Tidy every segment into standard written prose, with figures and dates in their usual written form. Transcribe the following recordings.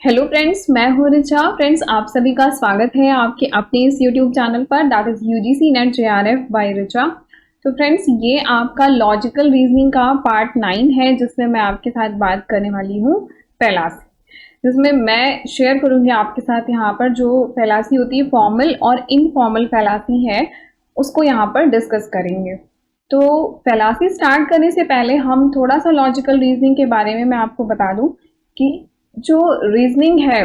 Hello friends, मैं हूँ Richa. Friends, आप सभी का स्वागत है आपके अपने इस यूट्यूब चैनल पर, that is UGC NET JRF by Richa. तो फ्रेंड्स, ये आपका लॉजिकल रीजनिंग का पार्ट 9 है, जिसमें मैं आपके साथ बात करने वाली हूँ फैलासी, जिसमें मैं शेयर करूंगी आपके साथ यहाँ पर जो फैलासी होती है, फॉर्मल और इनफॉर्मल फैलासी है, उसको यहाँ पर डिस्कस करेंगे। तो फैलासी स्टार्ट करने से पहले हम थोड़ा सा लॉजिकल रीजनिंग के बारे में मैं आपको बता दूं कि जो रीजनिंग है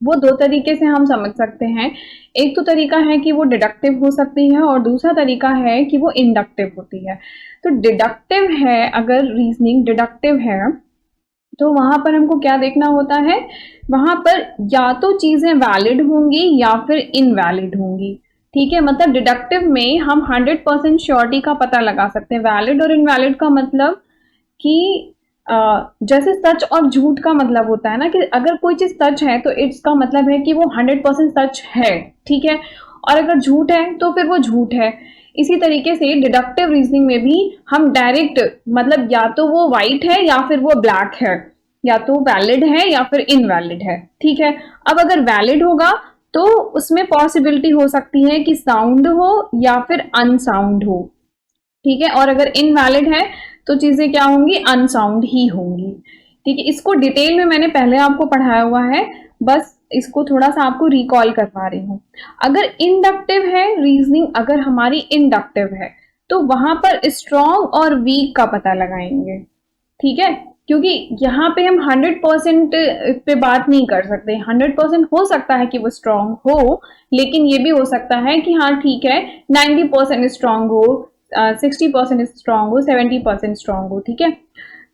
वो दो तरीके से हम समझ सकते हैं। एक तो तरीका है कि वो डिडक्टिव हो सकती है और दूसरा तरीका है कि वो इंडक्टिव होती है। तो डिडक्टिव है, अगर रीजनिंग डिडक्टिव है तो वहां पर हमको क्या देखना होता है, वहां पर या तो चीजें वैलिड होंगी या फिर इनवैलिड होंगी। ठीक है, मतलब डिडक्टिव में हम 100% श्योरिटी का पता लगा सकते हैं। वैलिड और इनवैलिड का मतलब कि जैसे सच और झूठ का मतलब होता है ना, कि अगर कोई चीज सच है तो इसका मतलब है कि वो 100% सच है। ठीक है, और अगर झूठ है तो फिर वो झूठ है। इसी तरीके से डिडक्टिव रीजनिंग में भी हम डायरेक्ट, मतलब या तो वो वाइट है या फिर वो ब्लैक है, या तो वैलिड है या फिर इनवैलिड है। ठीक है, अब अगर वैलिड होगा तो उसमें पॉसिबिलिटी हो सकती है कि साउंड हो या फिर अनसाउंड हो। ठीक है, और अगर इनवैलिड है तो चीजें क्या होंगी, अनसाउंड ही होंगी। ठीक है, इसको डिटेल में मैंने पहले आपको पढ़ाया हुआ है, बस इसको थोड़ा सा आपको रिकॉल करवा रही हूँ। अगर इंडक्टिव है रीजनिंग, अगर हमारी इंडक्टिव है तो वहां पर स्ट्रॉन्ग और वीक का पता लगाएंगे। ठीक है, क्योंकि यहाँ पे हम 100% पे बात नहीं कर सकते। 100% हो सकता है कि वो स्ट्रांग हो, लेकिन ये भी हो सकता है कि हाँ ठीक है, 90% स्ट्रांग हो, 60% स्ट्रांग हो, 70% स्ट्रांग हो। ठीक है,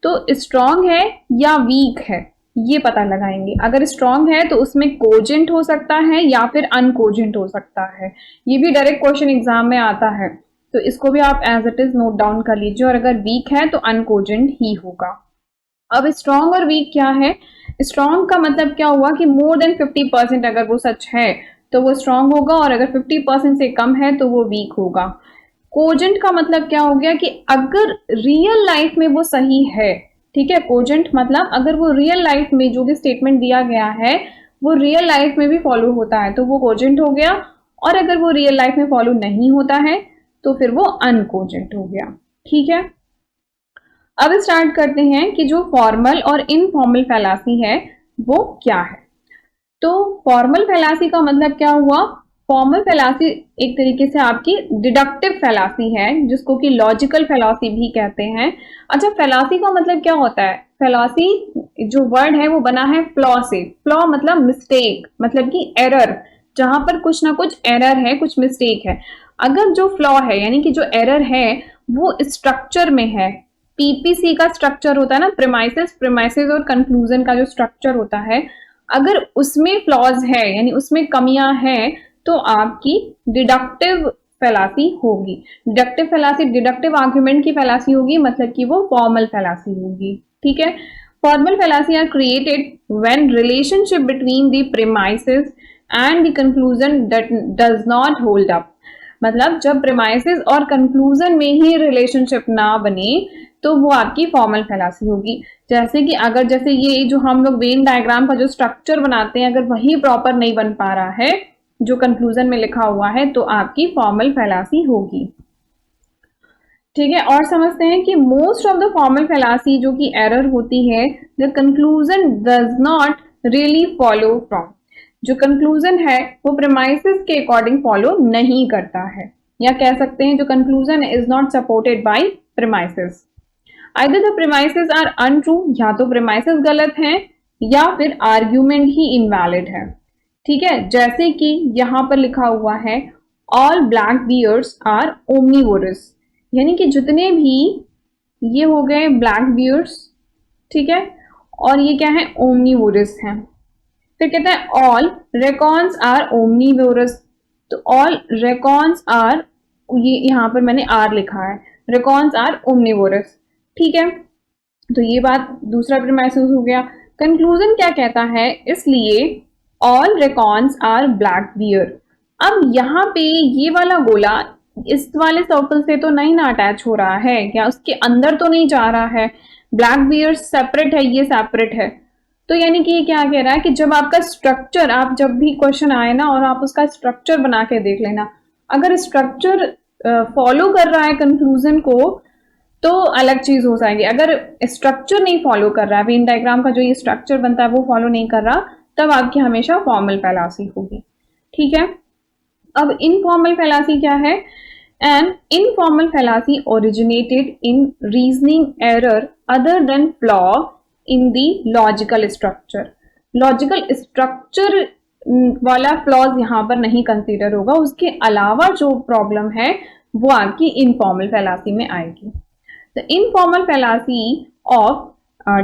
तो स्ट्रांग है या वीक है ये पता लगाएंगे। अगर स्ट्रांग है तो उसमें कोजेंट हो सकता है या फिर अनकोजेंट हो सकता है। ये भी डायरेक्ट क्वेश्चन एग्जाम में आता है, तो इसको भी आप as it is note down कर लीजिए। और अगर वीक है तो अनकोजेंट ही होगा। अब स्ट्रॉन्ग और वीक क्या है? स्ट्रॉन्ग का मतलब क्या हुआ कि मोर देन 50% अगर वो सच है तो वो स्ट्रॉन्ग होगा, और अगर 50% से कम है तो वो वीक होगा। कोजेंट का मतलब क्या हो गया कि अगर रियल लाइफ में वो सही है। ठीक है, कोजेंट मतलब अगर वो रियल लाइफ में जो भी स्टेटमेंट दिया गया है वो रियल लाइफ में भी फॉलो होता है तो वो कोजेंट हो गया, और अगर वो रियल लाइफ में फॉलो नहीं होता है तो फिर वो अनकोजेंट हो गया। ठीक है, अब स्टार्ट करते हैं कि जो फॉर्मल और इनफॉर्मल फैलासी है वो क्या है। तो फॉर्मल फैलासी का मतलब क्या हुआ? फॉर्मल फैलासी एक तरीके से आपकी डिडक्टिव फैलासी है, जिसको कि लॉजिकल फैलासी भी कहते हैं। अच्छा, फैलासी का मतलब क्या होता है? फैलासी जो वर्ड है वो बना है फ्लॉ से। फ्लॉ मतलब मिस्टेक, मतलब कि एरर, जहां पर कुछ ना कुछ एरर है, कुछ मिस्टेक है। अगर जो फ्लॉ है यानी कि जो एरर है वो स्ट्रक्चर में है, पीपीसी का स्ट्रक्चर होता है ना, प्रेमाइसिस प्रेमाइसिस और कंक्लूजन का जो स्ट्रक्चर होता है, अगर उसमें फ्लॉज है यानी उसमें कमियां हैं तो आपकी डिडक्टिव फैलासी होगी। डिडक्टिव फैलासी डिडक्टिव आर्ग्यूमेंट की फैलासी होगी, मतलब कि वो फॉर्मल फैलासी होगी। ठीक है, formal fallacy are created when relationship between the premises and the conclusion does not hold up. मतलब जब प्रेमाइसिस और कंक्लूजन में ही रिलेशनशिप ना बने तो वो आपकी फॉर्मल फैलासी होगी। जैसे कि अगर जैसे ये जो हम लोग वेन डायग्राम का जो स्ट्रक्चर बनाते हैं, अगर वही प्रॉपर नहीं बन पा रहा है जो कंक्लूजन में लिखा हुआ है तो आपकी फॉर्मल फैलासी होगी। ठीक है, और समझते हैं कि मोस्ट ऑफ द फॉर्मल फैलासी जो कि एरर होती है, the conclusion does not really follow from. जो कंक्लूजन है वो प्रेमाइसिस के अकॉर्डिंग फॉलो नहीं करता है, या कह सकते हैं जो conclusion is not supported by premises. Either the premises are untrue, या तो प्रेमाइसेस गलत हैं या फिर आर्ग्यूमेंट ही इनवैलिड है। ठीक है, जैसे कि यहां पर लिखा हुआ है all black beards are omnivorous, यानी कि जितने भी ये हो गए ब्लैक बियर्ड्स, ठीक है, और ये क्या है, ओमनीवोरस है। फिर कहते हैं ऑल रेकॉन्स आर ओमनीवोरस, तो ऑल रेकॉन्स आर, ये यहां पर मैंने आर लिखा है, रेकॉन्स आर ओमनीवोरस। ठीक है, तो ये बात दूसरा प्रीमाइसिस हो गया। कंक्लूजन क्या कहता है, इसलिए all reckons are black bear. अब यहाँ पे ये वाला गोला इस वाले सर्कल से तो नहीं ना अटैच हो रहा है, क्या उसके अंदर तो नहीं जा रहा है? ब्लैक बियर सेपरेट है, ये सेपरेट है, तो यानी कि ये क्या कह रहा है कि जब आपका स्ट्रक्चर, आप जब भी क्वेश्चन आए ना और आप उसका स्ट्रक्चर बना के देख लेना, अगर स्ट्रक्चर फॉलो कर रहा है कंक्लूजन को तो अलग चीज हो जाएगी। अगर स्ट्रक्चर नहीं फॉलो कर रहा है, वेन डायग्राम का जो ये स्ट्रक्चर बनता है वो फॉलो नहीं कर रहा, तब आपकी हमेशा फॉर्मल फैलासी होगी। ठीक है, अब इनफॉर्मल फैलासी क्या है? An informal fallacy originated in reasoning error other than flaw in the logical structure. Logical structure वाला फ्लॉज यहाँ पर नहीं कंसीडर होगा, उसके अलावा जो प्रॉब्लम है वो आपकी इनफॉर्मल फैलासी में आएगी। The informal fallacy of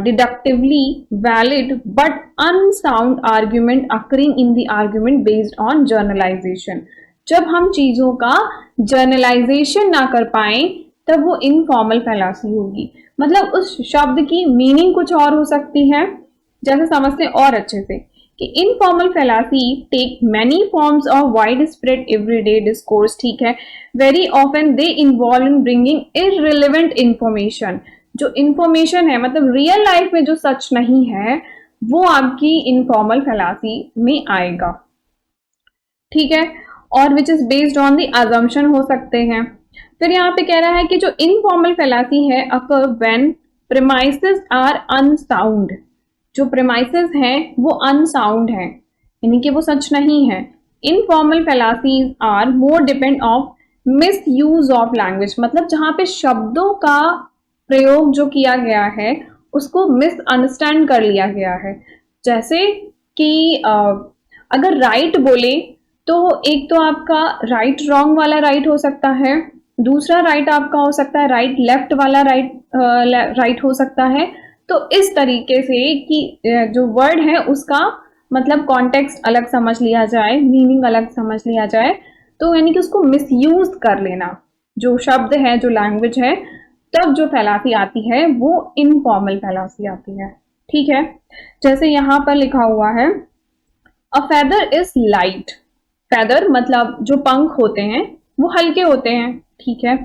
deductively valid but unsound argument occurring in the argument based on generalization। जब हम चीजों का जर्नलाइजेशन ना कर पाए तब वो इनफॉर्मल फैलासी होगी। मतलब उस शब्द की मीनिंग कुछ और हो सकती है। जैसे समझते हैं और अच्छे से कि informal fallacy take many forms of wide spread everyday discourse. ठीक है, very often they involve in bringing irrelevant information. जो इंफॉर्मेशन है मतलब रियल लाइफ में जो सच नहीं है वो आपकी इनफॉर्मल फैलासी में आएगा। ठीक है, और which is based on the assumption हो सकते हैं। फिर यहाँ पे कह रहा है कि जो इनफॉर्मल फैलासी है occur when premises are unsound. जो प्रीमाइसेस हैं वो अनसाउंड हैं, यानी कि वो सच नहीं है। Informal fallacies are more depend of misuse of language. मतलब जहाँ पे शब्दों का प्रयोग जो किया गया है उसको मिसअंडरस्टैंड कर लिया गया है। जैसे कि अगर राइट बोले तो एक तो आपका राइट रॉन्ग वाला राइट हो सकता है, दूसरा राइट आपका हो सकता है राइट लेफ्ट वाला राइट हो सकता है। तो इस तरीके से कि जो वर्ड है उसका मतलब कॉन्टेक्स्ट अलग समझ लिया जाए, मीनिंग अलग समझ लिया जाए, तो यानी कि उसको मिसयूज कर लेना जो शब्द है, जो लैंग्वेज है, तब जो फैलासी आती है वो इनफॉर्मल फैलासी आती है। ठीक है, जैसे यहां पर लिखा हुआ है a feather is light. Feather मतलब जो पंख होते हैं वो हल्के होते हैं। ठीक है,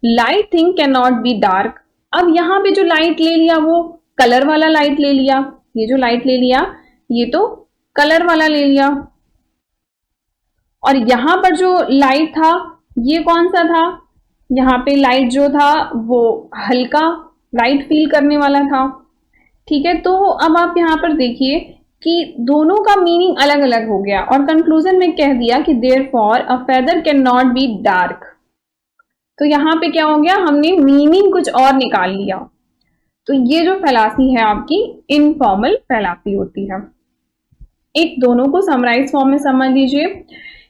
light thing can not be dark. अब यहाँ पे जो लाइट ले लिया वो कलर वाला लाइट ले लिया, ये जो लाइट ले लिया ये तो कलर वाला ले लिया, और यहां पर जो लाइट था ये कौन सा था? यहाँ पे लाइट जो था वो हल्का लाइट फील करने वाला था। ठीक है, तो अब आप यहाँ पर देखिए कि दोनों का मीनिंग अलग अलग हो गया और कंक्लूजन में कह दिया कि therefore a feather can not be dark. तो यहाँ पे क्या हो गया, हमने मीनिंग कुछ और निकाल लिया। तो ये जो फैलासी है आपकी इनफॉर्मल फैलासी होती है। एक दोनों को समराइज फॉर्म में समझ लीजिए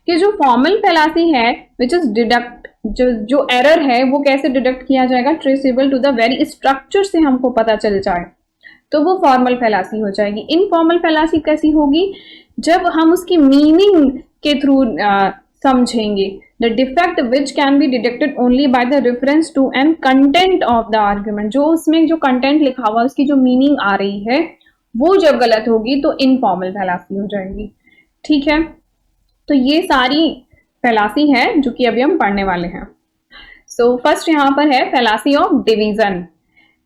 कि जो फॉर्मल फैलासी है विच इज डिडक्ट, जो एरर है वो कैसे डिडक्ट किया जाएगा, traceable to the very structure से हमको पता चल जाए, तो वो फॉर्मल फैलासी हो जाएगी। इनफॉर्मल फैलासी कैसी होगी? जब हम उसकी मीनिंग के थ्रू समझेंगे। The defect which can be detected only by the reference to and content of the argument. जो उसमें जो कंटेंट लिखा हुआ उसकी जो मीनिंग आ रही है वो जब गलत होगी तो इनफॉर्मल फैलासी हो जाएगी। ठीक है, तो ये सारी फैलासी है जो कि अभी हम पढ़ने वाले हैं। सो फर्स्ट यहाँ पर है fallacy of division.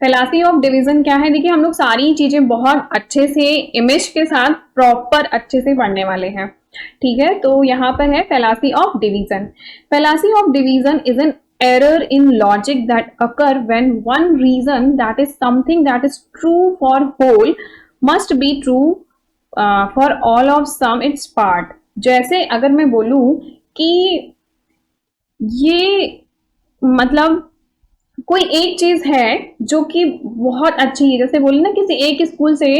Fallacy of division क्या है? देखिए हम लोग सारी चीजें बहुत अच्छे से इमेज के साथ प्रॉपर अच्छे से पढ़ने वाले हैं। ठीक है, तो यहाँ पर है fallacy of division. Fallacy of division is an error in logic that occur when one reason that is something that is true for whole must be true for all of some its part। जैसे अगर मैं बोलूं कि ये मतलब कोई एक चीज है जो कि बहुत अच्छी है, जैसे बोले ना किसी एक स्कूल से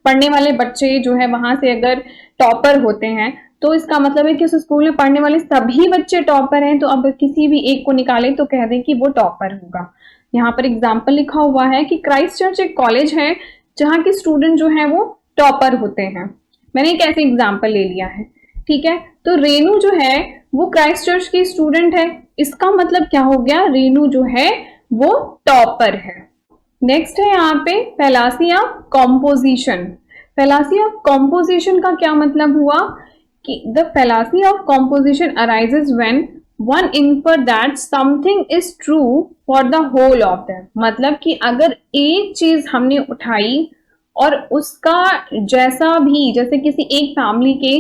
पढ़ने वाले बच्चे जो है वहां से अगर टॉपर होते हैं तो इसका मतलब है कि उस स्कूल में पढ़ने वाले सभी बच्चे टॉपर हैं, तो अब किसी भी एक को निकाले तो कह दें कि वो टॉपर होगा। यहाँ पर एग्जाम्पल लिखा हुआ है कि क्राइस्ट चर्च एक कॉलेज है जहाँ के स्टूडेंट जो है वो टॉपर होते हैं। मैंने एक ऐसे एग्जाम्पल ले लिया है। ठीक है, तो रेनू जो है वो क्राइस्ट चर्च की स्टूडेंट है, इसका मतलब क्या हो गया, रेनू जो है वो टॉपर है। नेक्स्ट है यहाँ पे fallacy of composition. Fallacy of composition का क्या मतलब हुआ कि the fallacy of composition arises when one infer that something is true for the whole of them. मतलब कि अगर एक चीज हमने उठाई और उसका जैसा भी, जैसे किसी एक फैमिली के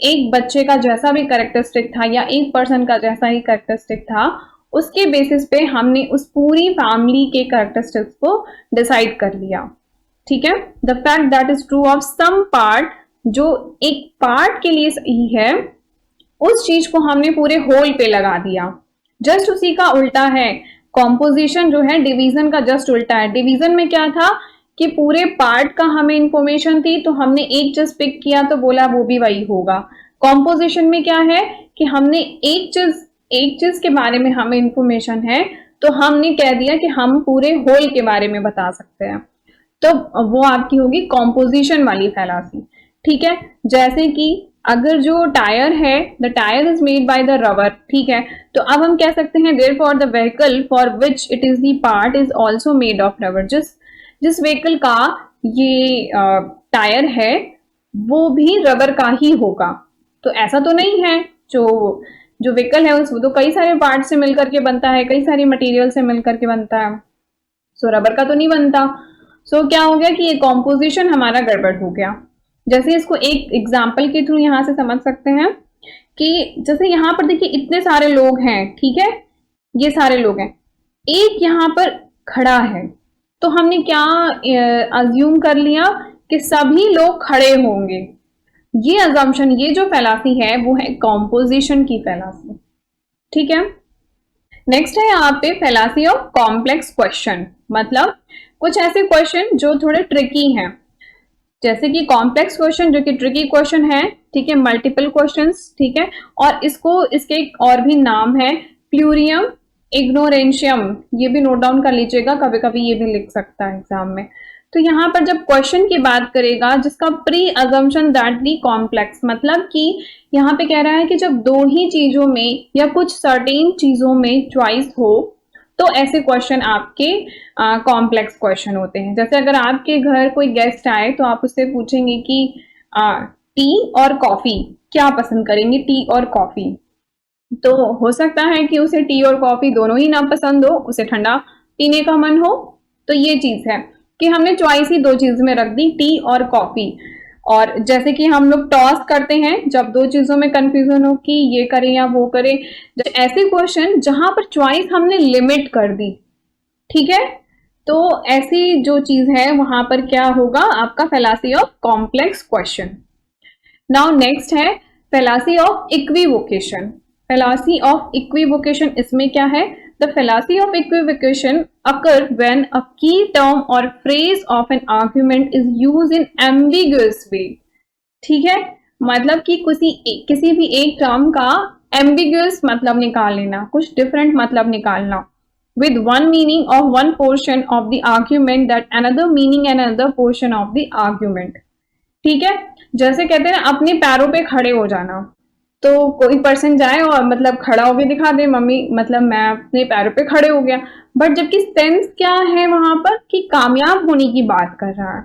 एक बच्चे का जैसा भी कैरेक्टरिस्टिक था या एक पर्सन का जैसा ही कैरेक्टरिस्टिक था, उसके बेसिस पे हमने उस पूरी फैमिली के कैरेक्टरिस्टिक्स को डिसाइड कर लिया। ठीक है, the fact that is true of some part, जो एक पार्ट के लिए सही है, उस चीज को हमने पूरे होल पे लगा दिया। जस्ट उसी का उल्टा है कॉम्पोजिशन, जो है डिवीजन का जस्ट उल्टा है। डिवीजन में क्या था कि पूरे पार्ट का हमें इंफॉर्मेशन थी, तो हमने एक चीज पिक किया तो बोला वो भी वही होगा। कॉम्पोजिशन में क्या है कि हमने एक चीज के बारे में हमें इंफॉर्मेशन है, तो हमने कह दिया कि हम पूरे होल के बारे में बता सकते हैं, तो वो आपकी होगी कॉम्पोजिशन वाली फैलासी। ठीक है, जैसे कि अगर जो टायर है, the tyre is made by the rubber, ठीक है, तो अब हम कह सकते हैं there for the vehicle for which it is the part is also made of rubber. जिस व्हीकल का ये टायर है वो भी रबर का ही होगा। तो ऐसा तो नहीं है, जो व्हीकल है वो तो कई सारे पार्ट से मिलकर के बनता है, कई सारे मटेरियल से मिलकर के बनता है, सो रबर का तो नहीं बनता। सो क्या हो गया कि ये कॉम्पोजिशन हमारा गड़बड़ हो गया। जैसे इसको एक एग्जाम्पल के थ्रू यहां से समझ सकते हैं कि जैसे यहां पर देखिए इतने सारे लोग हैं, ठीक है, ये सारे लोग हैं, एक यहां पर खड़ा है, तो हमने क्या अज्यूम कर लिया कि सभी लोग खड़े होंगे। ये अजम्पशन, ये जो फैलासी है वो है कॉम्पोजिशन की फैलासी। ठीक है, नेक्स्ट है यहाँ पे फैलासी ऑफ कॉम्प्लेक्स क्वेश्चन, मतलब कुछ ऐसे क्वेश्चन जो थोड़े ट्रिकी हैं, जैसे कि कॉम्प्लेक्स क्वेश्चन जो कि ट्रिकी क्वेश्चन है, ठीक है, मल्टीपल क्वेश्चंस, ठीक है, और इसके एक और भी नाम है प्लूरियम इग्नोरेंशियम, ये भी नोट डाउन कर लीजिएगा, कभी कभी ये भी लिख सकता है एग्जाम में। तो यहाँ पर जब क्वेश्चन की बात करेगा जिसका pre assumption that the complex, मतलब कि यहाँ पे कह रहा है कि जब दो ही चीजों में या कुछ सर्टेन चीजों में चॉइस हो तो ऐसे क्वेश्चन आपके कॉम्प्लेक्स क्वेश्चन होते हैं। जैसे अगर आपके घर कोई गेस्ट आए तो आप उससे पूछेंगे कि टी और कॉफी क्या पसंद करेंगे, टी और कॉफी, तो हो सकता है कि उसे टी और कॉफी दोनों ही ना पसंद हो, उसे ठंडा पीने का मन हो। तो ये चीज है कि हमने चॉइस ही दो चीज में रख दी, टी और कॉफी। और जैसे कि हम लोग टॉस करते हैं जब दो चीजों में कंफ्यूजन हो कि ये करें या वो करें, ऐसे क्वेश्चन जहां पर चॉइस हमने लिमिट कर दी, ठीक है, तो ऐसी जो चीज है वहां पर क्या होगा आपका fallacy of complex question. Now next है फैलासी ऑफ इक्विवोकेशन। फैलासी ऑफ इक्विवोकेशन, इसमें क्या है, the fallacy of equivocation occur when a key term or phrase of an argument is used in ambiguous way. ठीक है, मतलब कि किसी भी एक टर्म का एम्बिगुअस मतलब निकाल लेना, कुछ डिफरेंट मतलब निकालना, with one meaning of one portion of the argument that another meaning and another portion of the argument। ठीक है, जैसे कहते हैं ना अपने पैरों पे खड़े हो जाना, तो कोई पर्सन जाए और मतलब खड़ा होके दिखा दे, मम्मी मतलब मैं अपने पैरों पे खड़े हो गया, बट जबकि सेंस क्या है वहां पर कि कामयाब होने की बात कर रहा है।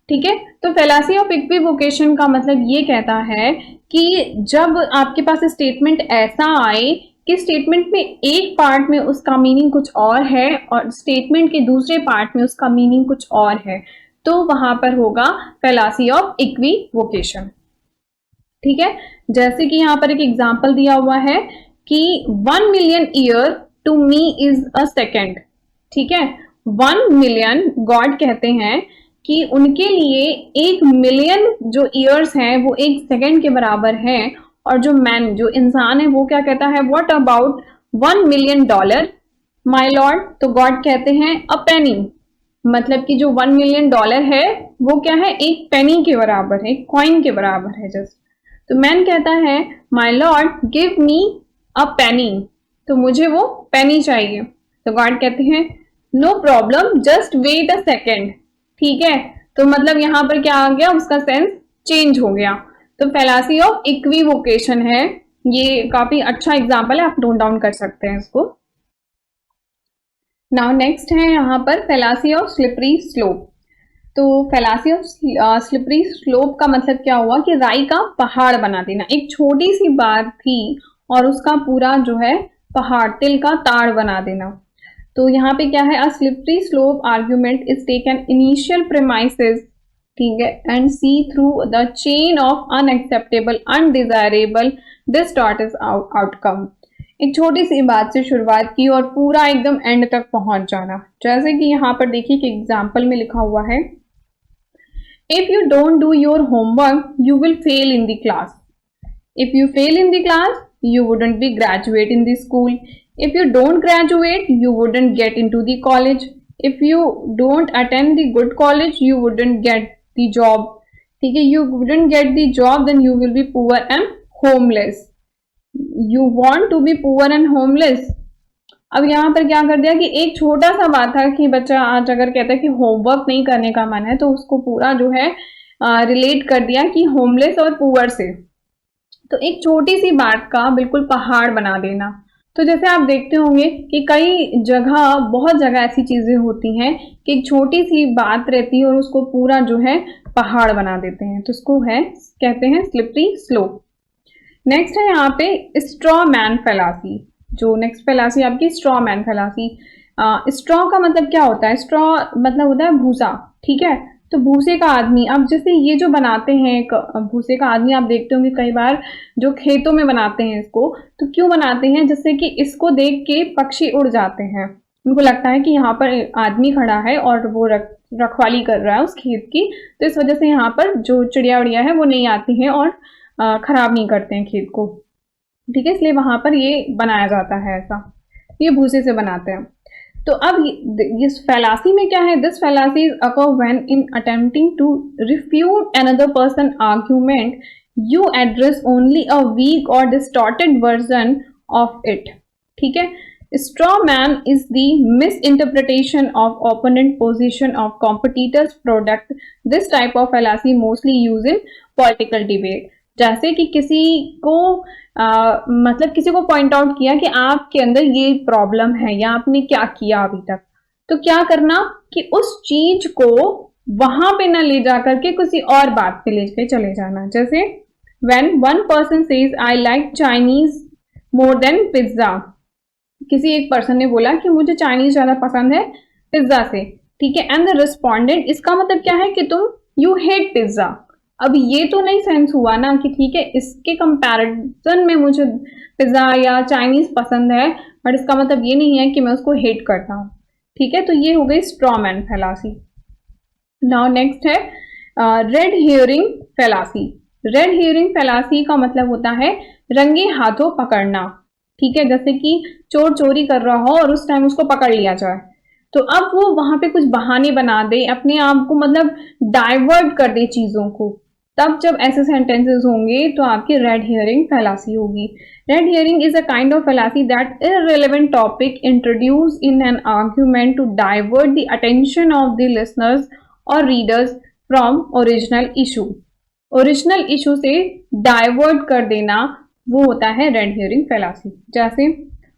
ठीक है, तो फैलासी ऑफ इक्विवोकेशन का मतलब ये कहता है कि जब आपके पास स्टेटमेंट ऐसा आए कि स्टेटमेंट में एक पार्ट में उसका मीनिंग कुछ और है और स्टेटमेंट के दूसरे पार्ट में उसका मीनिंग कुछ और है, तो वहां पर होगा फैलासी ऑफ इक्विवोकेशन। ठीक है, जैसे कि यहाँ पर एक एग्जांपल दिया हुआ है कि 1 million year to me is a second. ठीक है, 1 मिलियन गॉड कहते हैं कि उनके लिए 1 मिलियन जो ईयर्स हैं वो 1 सेकेंड के बराबर हैं, और जो मैन जो इंसान है वो क्या कहता है, what about $1 million my Lord. तो गॉड कहते हैं अ पेनी, मतलब कि जो $1 मिलियन है वो क्या है, एक पेनी के बराबर है, एक कॉइन के बराबर है जस्ट। तो मैन कहता है my lord give me a penny, तो मुझे वो पेनी चाहिए। तो गॉड कहते हैं no problem just wait a second. ठीक है, तो मतलब यहां पर क्या आ गया, उसका सेंस चेंज हो गया। तो फैलासी ऑफ इक्विवोकेशन है, ये काफी अच्छा एग्जांपल है, आप नोट डाउन कर सकते हैं इसको। नाउ नेक्स्ट है यहाँ पर फैलासी ऑफ स्लिपरी स्लोप। तो फैलासी ऑफ स्लिपरी स्लोप का मतलब क्या हुआ कि राई का पहाड़ बना देना, एक छोटी सी बात थी और उसका पूरा जो है पहाड़, तिल का ताड़ बना देना। तो यहाँ पे क्या है, a slippery slope argument is taken initial premises ठीक है, and see through the chain of unacceptable undesirable distorted outcome. एक छोटी सी बात से शुरुआत की और पूरा एकदम एंड तक पहुंच जाना। जैसे कि यहाँ पर देखिए कि एग्जाम्पल में लिखा हुआ है, if you don't do your homework you will fail in the class. If you fail in the class, you wouldn't be graduate in the school. If you don't graduate, you wouldn't get into the college. If you don't attend the good college, you wouldn't get the job. ठीक है, you wouldn't get the job, then you will be poor and homeless. You want to be poor and homeless. अब यहाँ पर क्या कर दिया कि एक छोटा सा बात था कि बच्चा आज अगर कहता है कि होमवर्क नहीं करने का मन है, तो उसको पूरा जो है रिलेट कर दिया कि होमलेस और पुअर से। तो एक छोटी सी बात का बिल्कुल पहाड़ बना देना। तो जैसे आप देखते होंगे कि कई जगह, बहुत जगह ऐसी चीजें होती हैं कि एक छोटी सी बात रहती है और उसको पूरा जो है पहाड़ बना देते हैं, तो उसको है कहते हैं स्लिपरी स्लोप। नेक्स्ट है यहाँ पे स्ट्रॉ मैन फैलासी। जो नेक्स्ट फैलासी आपकी स्ट्रॉ मैन फैलासी। स्ट्रॉ का मतलब क्या होता है? स्ट्रॉ मतलब होता है भूसा, ठीक है। तो भूसे का आदमी, अब जैसे ये जो बनाते हैं एक भूसे का आदमी, आप देखते होंगे कई बार जो खेतों में बनाते हैं इसको, तो क्यों बनाते हैं? जिससे कि इसको देख के पक्षी उड़ जाते हैं, उनको लगता है कि यहाँ पर आदमी खड़ा है और वो रखवाली कर रहा है उस खेत की, तो इस वजह से यहाँ पर जो चिड़िया उड़िया है वो नहीं आती हैं और खराब नहीं करते हैं खेत को, ठीक है। इसलिए वहां पर ये बनाया जाता है, ऐसा ये भूसे से बनाते हैं। तो अब इस फैलासी में क्या है? This fallacy is occur when in attempting to refute another person argument you address only a weak or distorted version of it, ठीक है। Straw man is the misinterpretation of opponent position of competitors product. This type of fallacy mostly use in political debate. जैसे कि किसी को मतलब किसी को point out किया कि आपके अंदर ये प्रॉब्लम है या आपने क्या किया अभी तक, तो क्या करना कि उस चीज को वहां पे ना ले जा करके किसी और बात पे ले के चले जाना। जैसे when one person says I like Chinese more than pizza. किसी एक पर्सन ने बोला कि मुझे चाइनीज ज्यादा पसंद है पिज्जा से, ठीक है। एंड द रिस्पोंडेंट, इसका मतलब क्या है कि तुम यू हेट पिज्जा। अब ये तो नहीं सेंस हुआ ना कि ठीक है इसके कंपैरिजन में मुझे पिज्जा या चाइनीज पसंद है, बट इसका मतलब ये नहीं है कि मैं उसको हेट करता हूँ, ठीक है। तो ये हो गई स्ट्रॉ मैन फैलासी। नाउ नेक्स्ट है रेड हियरिंग फैलासी। रेड हियरिंग फैलासी का मतलब होता है रंगे हाथों पकड़ना, ठीक है। जैसे कि चोर चोरी कर रहा हो और उस टाइम उसको पकड़ लिया जाए, तो अब वो वहां पे कुछ बहाने बना दे, अपने आप को मतलब डाइवर्ट कर दे चीजों को, तब जब ऐसे सेंटेंसेस होंगे तो आपकी रेड हियरिंग फैलासी होगी। Red herring is a kind of fallacy that irrelevant topic introduce in an argument to divert the attention of the listeners or readers from original issue. Original issue से divert कर देना वो होता है red herring fallacy. जैसे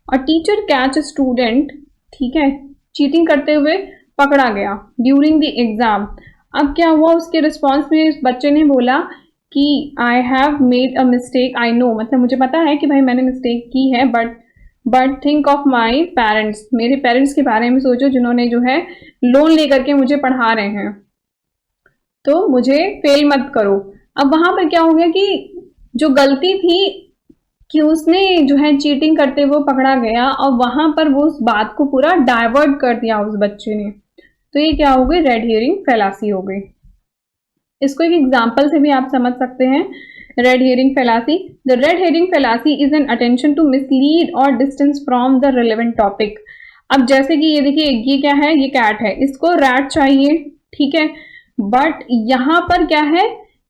a teacher catch a student, ठीक है, cheating करते हुए पकड़ा गया ड्यूरिंग द एग्जाम। अब क्या हुआ? उसके रिस्पॉन्स में इस बच्चे ने बोला कि I have made a mistake, I know, मतलब मुझे पता है कि भाई मैंने मिस्टेक की है, but think of my parents, मेरे पेरेंट्स के बारे में सोचो जिन्होंने जो है लोन लेकर के मुझे पढ़ा रहे हैं, तो मुझे फेल मत करो। अब वहां पर क्या हो गया कि जो गलती थी कि उसने जो है चीटिंग करते हुए पकड़ा गया और वहां पर वो उस बात को पूरा डाइवर्ट कर दिया उस बच्चे ने, तो ये क्या हो गई? रेड हियरिंग फैलासी हो गई। इसको एक एग्जांपल से भी आप समझ सकते हैं। Red herring fallacy, the red herring fallacy is an attention to mislead or distance from the relevant topic. अब जैसे कि ये देखिए, ये क्या है? ये कैट है, इसको रैट चाहिए, ठीक है, बट यहाँ पर क्या है?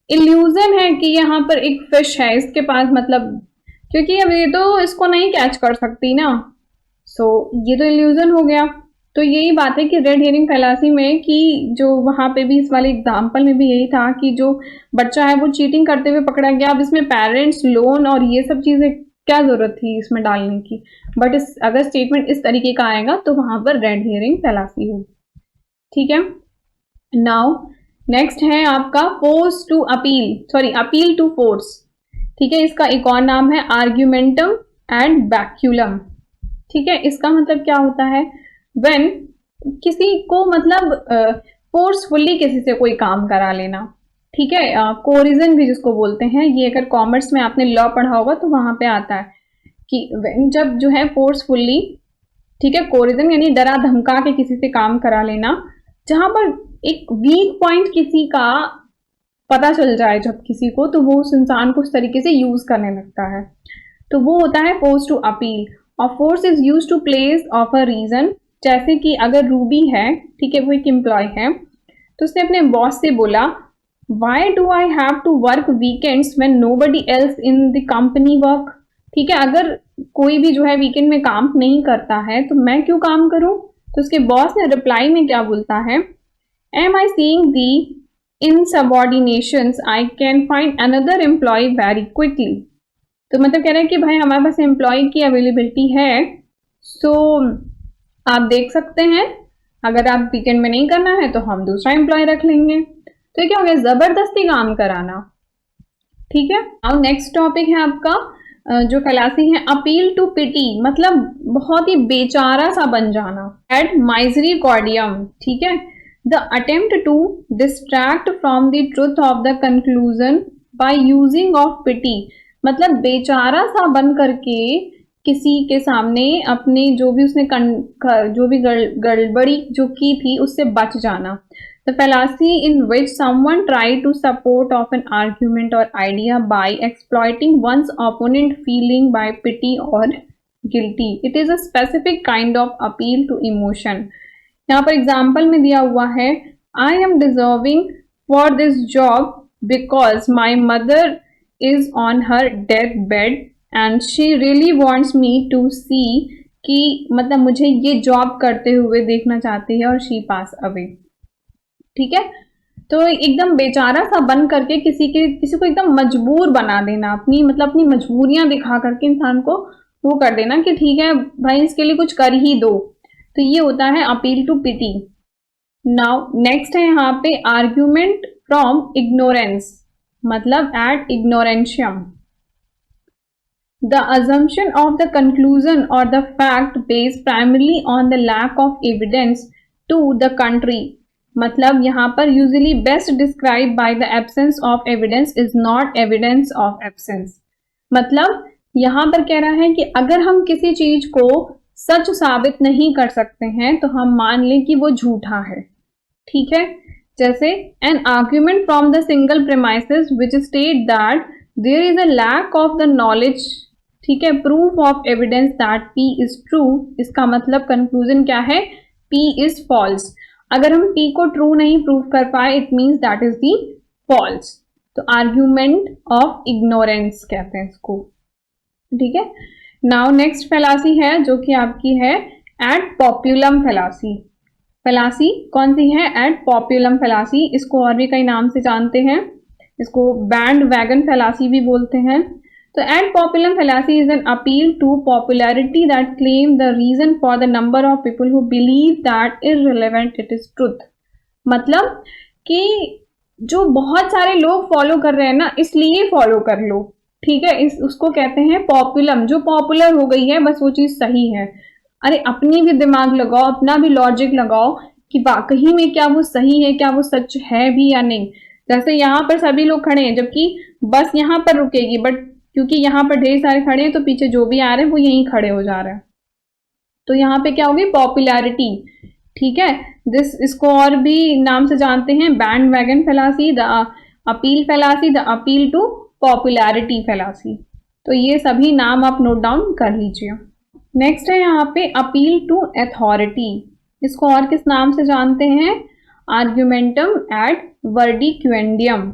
इल्यूजन है कि यहाँ पर एक फिश है इसके पास, मतलब क्योंकि अब ये तो इसको नहीं कैच कर सकती ना, सो ये तो इल्यूजन हो गया। तो यही बात है कि रेड हियरिंग फैलासी में कि जो वहां पे भी इस वाले एग्जाम्पल में भी यही था कि जो बच्चा है वो चीटिंग करते हुए पकड़ा गया। अब इसमें पेरेंट्स, लोन और ये सब चीजें क्या जरूरत थी इसमें डालने की, बट अगर स्टेटमेंट इस तरीके का आएगा तो वहां पर रेड हियरिंग फैलासी होगी, ठीक है। नाउ नेक्स्ट है आपका force to appeal, sorry appeal to force, ठीक है। इसका एक और नाम है आर्ग्यूमेंटम एंड बैक्यूलम, ठीक है। इसका मतलब क्या होता है? व्हेन किसी को मतलब फोर्सफुली किसी से कोई काम करा लेना, ठीक है। कोरिजन भी जिसको बोलते हैं, ये अगर कॉमर्स में आपने लॉ पढ़ा होगा तो वहां पे आता है कि जब जो है फोर्सफुली, ठीक है, कोरिजन यानी डरा धमका के किसी से काम करा लेना, जहां पर एक वीक पॉइंट किसी का पता चल जाए जब किसी को, तो वो उस इंसान को उस तरीके से यूज करने लगता है, तो वो होता है फोर्स टू अपील। और force is use to place of a reason, जैसे कि अगर रूबी है, ठीक है, वो एक एम्प्लॉय है, तो उसने अपने बॉस से बोला why do I have to work weekends when nobody else in the company work, ठीक है, अगर कोई भी जो है वीकेंड में काम नहीं करता है तो मैं क्यों काम करूं। तो उसके बॉस ने रिप्लाई में क्या बोलता है, am I seeing the insubordinations I can find another employ very quickly. तो मतलब कह रहे हैं कि भाई हमारे पास एम्प्लॉय की अवेलेबिलिटी है, सो आप देख सकते हैं अगर आप वीकेंड में नहीं करना है तो हम दूसरा एम्प्लॉय रख लेंगे। तो क्या हो गया, जबरदस्ती काम कराना, ठीक है। अब नेक्स्ट टॉपिक है आपका जो फैलासी है, अपील टू पिटी, मतलब बहुत ही बेचारा सा बन जाना, एड माइजरी कॉर्डियम, ठीक है, the attempt to distract from the truth of the conclusion by using of pity, मतलब बेचारा सा बन करके किसी के सामने अपने जो भी उसने जो भी गड़बड़ी जो की थी उससे बच जाना। The fallacy in which someone tried to support of an argument or idea by exploiting one's opponent feeling by pity or guilty. It is a specific kind of appeal to emotion. यहाँ पर example में दिया हुआ है, I am deserving for this job because my mother is on her deathbed and she really wants me to see कि मतलब मुझे ये जॉब करते हुए देखना चाहती है और she pass away, ठीक है। तो एकदम बेचारा सा बन करके किसी को एकदम मजबूर बना देना, अपनी मतलब अपनी मजबूरियां दिखा करके इंसान को वो कर देना कि ठीक है भाई इसके लिए कुछ कर ही दो, तो ये होता है appeal to pity. Now next है यहाँ पे आर्ग्यूमेंट फ्रॉम इग्नोरेंस, मतलब ad ignorantiam, the assumption of the conclusion or the fact based primarily on the lack of evidence to the country, मतलब यहाँ पर usually best describe by the absence of evidence is not evidence of absence, मतलब यहाँ पर कह रहा है कि अगर हम किसी चीज को सच साबित नहीं कर सकते हैं तो हम मान लें कि वो झूठा है, ठीक है। जैसे an argument from the single premises which state that there is a lack of the knowledge, ठीक है, proof of evidence that P is true, इसका मतलब कंक्लूजन क्या है, P इज फॉल्स। अगर हम P को ट्रू नहीं प्रूव कर पाए it means that is the false, तो आर्ग्यूमेंट ऑफ इग्नोरेंस कहते हैं इसको, ठीक है। नाउ नेक्स्ट फैलासी है जो कि आपकी है एड पॉपुलम फैलासी। फैलासी कौन सी है, एड पॉपुलम फैलासी, इसको और भी कई नाम से जानते हैं, इसको बैंड वैगन फैलासी भी बोलते हैं। तो ad populum fallacy is an appeal to popularity that claim the reason for the number of people who believe that irrelevant it is truth, मतलब कि जो बहुत सारे लोग फॉलो कर रहे हैं ना इसलिए फॉलो कर लो, ठीक है, उसको कहते हैं पॉपुलम, जो पॉपुलर हो गई है बस वो चीज सही है। अरे अपनी भी दिमाग लगाओ, अपना भी लॉजिक लगाओ कि वाकई में क्या वो सही है, क्या वो सच है भी या नहीं। जैसे यहाँ पर सभी लोग खड़े हैं जबकि बस यहाँ पर रुकेगी, बट क्योंकि यहाँ पर ढेर सारे खड़े हैं तो पीछे जो भी आ रहे हैं वो यहीं खड़े हो जा रहे हैं, तो यहाँ पे क्या होगी, पॉपुलैरिटी, ठीक है। इसको और भी नाम से जानते हैं, bandwagon fallacy, the appeal fallacy, the appeal to popularity fallacy. तो ये सभी नाम आप नोट डाउन कर लीजिए। नेक्स्ट है यहाँ पे अपील टू अथॉरिटी, इसको और किस नाम से जानते हैं, आर्ग्यूमेंटम एड वर्डिक्वेंडियम,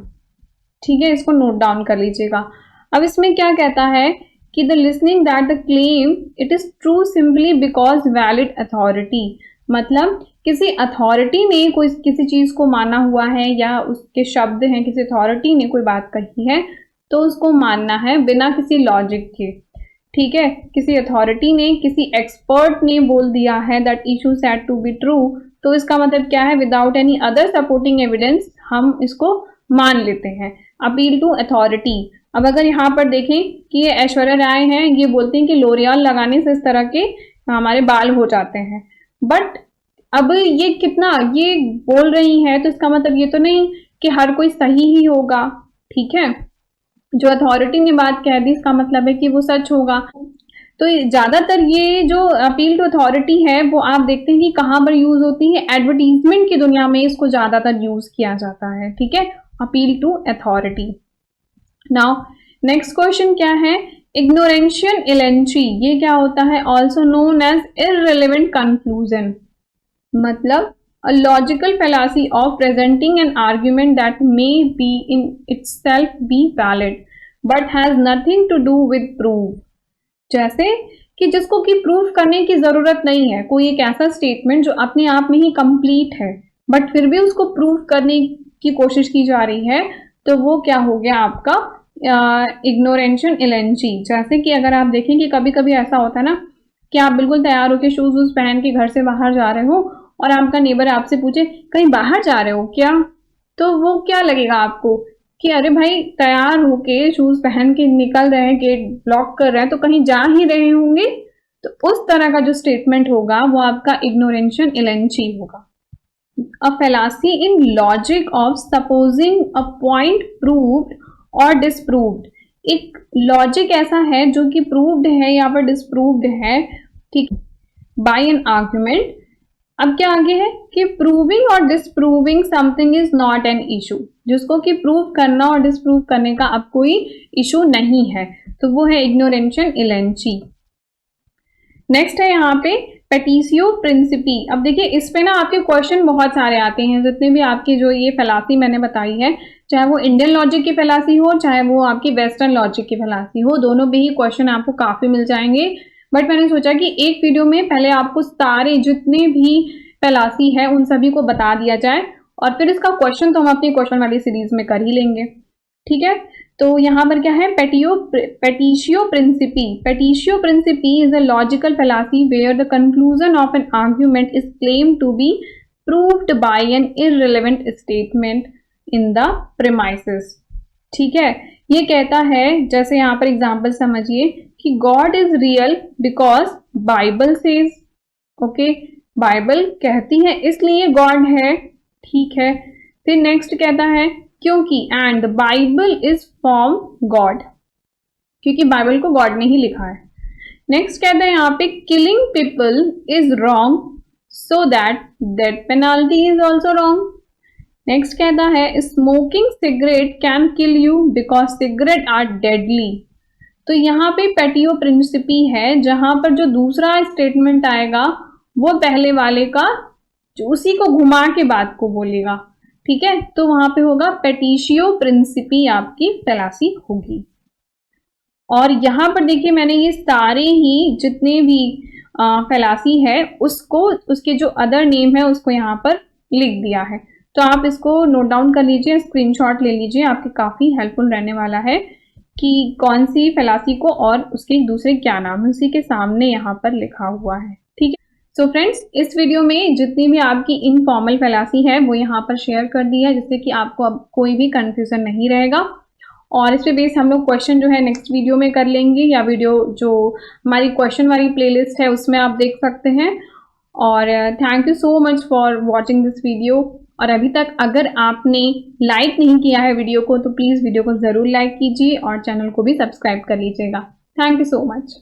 ठीक है, इसको नोट डाउन कर लीजिएगा। अब इसमें क्या कहता है कि the listening that the claim it is true simply because valid authority, मतलब किसी अथॉरिटी ने कोई किसी चीज को माना हुआ है या उसके शब्द हैं, किसी अथॉरिटी ने कोई बात कही है तो उसको मानना है बिना किसी लॉजिक के, ठीक है। किसी अथॉरिटी ने, किसी एक्सपर्ट ने बोल दिया है that issue said to be true, तो इसका मतलब क्या है, without any other supporting evidence हम इसको मान लेते हैं। अपील टू अथॉरिटी, अब अगर यहाँ पर देखें कि ये ऐश्वर्या राय हैं, ये बोलती हैं कि लोरियल लगाने से इस तरह के हमारे बाल हो जाते हैं, बट अब ये कितना ये बोल रही है तो इसका मतलब ये तो नहीं कि हर कोई सही ही होगा, ठीक है। जो अथॉरिटी ने बात कह दी इसका मतलब है कि वो सच होगा। तो ज्यादातर ये जो अपील टू अथॉरिटी है वो आप देखते हैं कि कहाँ पर यूज होती है, एडवर्टीजमेंट की दुनिया में इसको ज्यादातर यूज किया जाता है, ठीक है, appeal to authority. Now next question क्या है, इग्नोरेंशियल इलेंची, ये क्या होता है, also known as irrelevant conclusion, मतलब a logical fallacy of presenting an argument that may be in itself be valid but has nothing to do with proof। जैसे कि जिसको कि प्रूफ करने की जरूरत नहीं है, कोई एक ऐसा स्टेटमेंट जो अपने आप में ही कंप्लीट है बट फिर भी उसको प्रूफ करने की कोशिश की जा रही है, तो वो क्या हो गया आपका इग्नोरेंशियल इलेंची। जैसे कि अगर आप देखें कि कभी कभी ऐसा होता है ना कि आप बिल्कुल तैयार होकर शूज वूज पहन के घर से बाहर जा रहे हो और आपका नेबर आपसे पूछे कहीं बाहर जा रहे हो क्या, तो वो क्या लगेगा आपको कि अरे भाई तैयार होके शूज पहन के निकल रहे हैं, गेट ब्लॉक कर रहे हैं, तो कहीं जा ही रहे होंगे। तो उस तरह का जो स्टेटमेंट होगा वो आपका इग्नोरेंशियल इलेंची होगा। A fallacy in logic of supposing a point proved और डिसप्रूव्ड, एक लॉजिक ऐसा है जो कि प्रूव्ड है या फिर डिसप्रूव्ड है, ठीक, बाय एन आर्ग्यूमेंट। अब क्या आगे है कि प्रूविंग और disproving something is not an issue, जिसको कि प्रूव करना और डिसप्रूव करने का अब कोई इशू नहीं है, तो वो है इग्नोरेंशियल इलेंची। नेक्स्ट है यहाँ पे पेटिशियो प्रिंसिपी। अब देखिए इस पे ना आपके क्वेश्चन बहुत सारे आते हैं, जितने भी आपकी जो ये फैलासी मैंने बताई है, चाहे वो इंडियन लॉजिक की फैलासी हो चाहे वो आपकी वेस्टर्न लॉजिक की फैलासी हो, दोनों भी ही क्वेश्चन आपको काफी मिल जाएंगे। बट मैंने सोचा कि एक वीडियो में पहले आपको सारे जितने भी फैलासी है उन सभी को बता दिया जाए और फिर इसका क्वेश्चन तो हम अपनी क्वेश्चन वाली सीरीज में कर ही लेंगे, ठीक है। तो यहाँ पर क्या है, petitio principii. Petitio principii is a logical fallacy where the conclusion of an argument is claim to be proved by an irrelevant statement in the premises, ठीक है। ये कहता है, जैसे यहाँ पर एग्जांपल समझिए कि God is real because Bible says, okay, Bible कहती है इसलिए गॉड है, ठीक है। फिर नेक्स्ट कहता है क्योंकि and Bible is from God, क्योंकि बाइबल को गॉड ने ही लिखा है। नेक्स्ट कहता है यहाँ पे killing people is wrong so that death penalty is also wrong. Next कहता है smoking cigarette can kill you because cigarette are deadly. तो यहाँ पे पेटियो प्रिंसिपी है, जहां पर जो दूसरा स्टेटमेंट आएगा वो पहले वाले का उसी को घुमा के बात को बोलेगा, ठीक है। तो वहां पे होगा पेटिशियो प्रिंसिपी आपकी फैलासी होगी। और यहाँ पर देखिए मैंने ये सारे ही जितने भी फैलासी है उसको उसके जो अदर नेम है उसको यहाँ पर लिख दिया है, तो आप इसको नोट डाउन कर लीजिए, स्क्रीनशॉट ले लीजिए, आपके काफी हेल्पफुल रहने वाला है कि कौन सी फैलासी को और उसके दूसरे क्या नाम है उसी के सामने यहाँ पर लिखा हुआ है, ठीक है। सो फ्रेंड्स इस वीडियो में जितनी भी आपकी इनफॉर्मल फैलासी है वो यहाँ पर शेयर कर दी है, जिससे कि आपको अब कोई भी कंफ्यूजन नहीं रहेगा। और इस पे बेस हम लोग क्वेश्चन जो है नेक्स्ट वीडियो में कर लेंगे, या वीडियो जो हमारी क्वेश्चन वाली प्लेलिस्ट है उसमें आप देख सकते हैं। और thank you so much for watching this video. और अभी तक अगर आपने लाइक नहीं किया है वीडियो को तो प्लीज़ वीडियो को ज़रूर लाइक कीजिए और चैनल को भी सब्सक्राइब कर लीजिएगा। Thank you so much.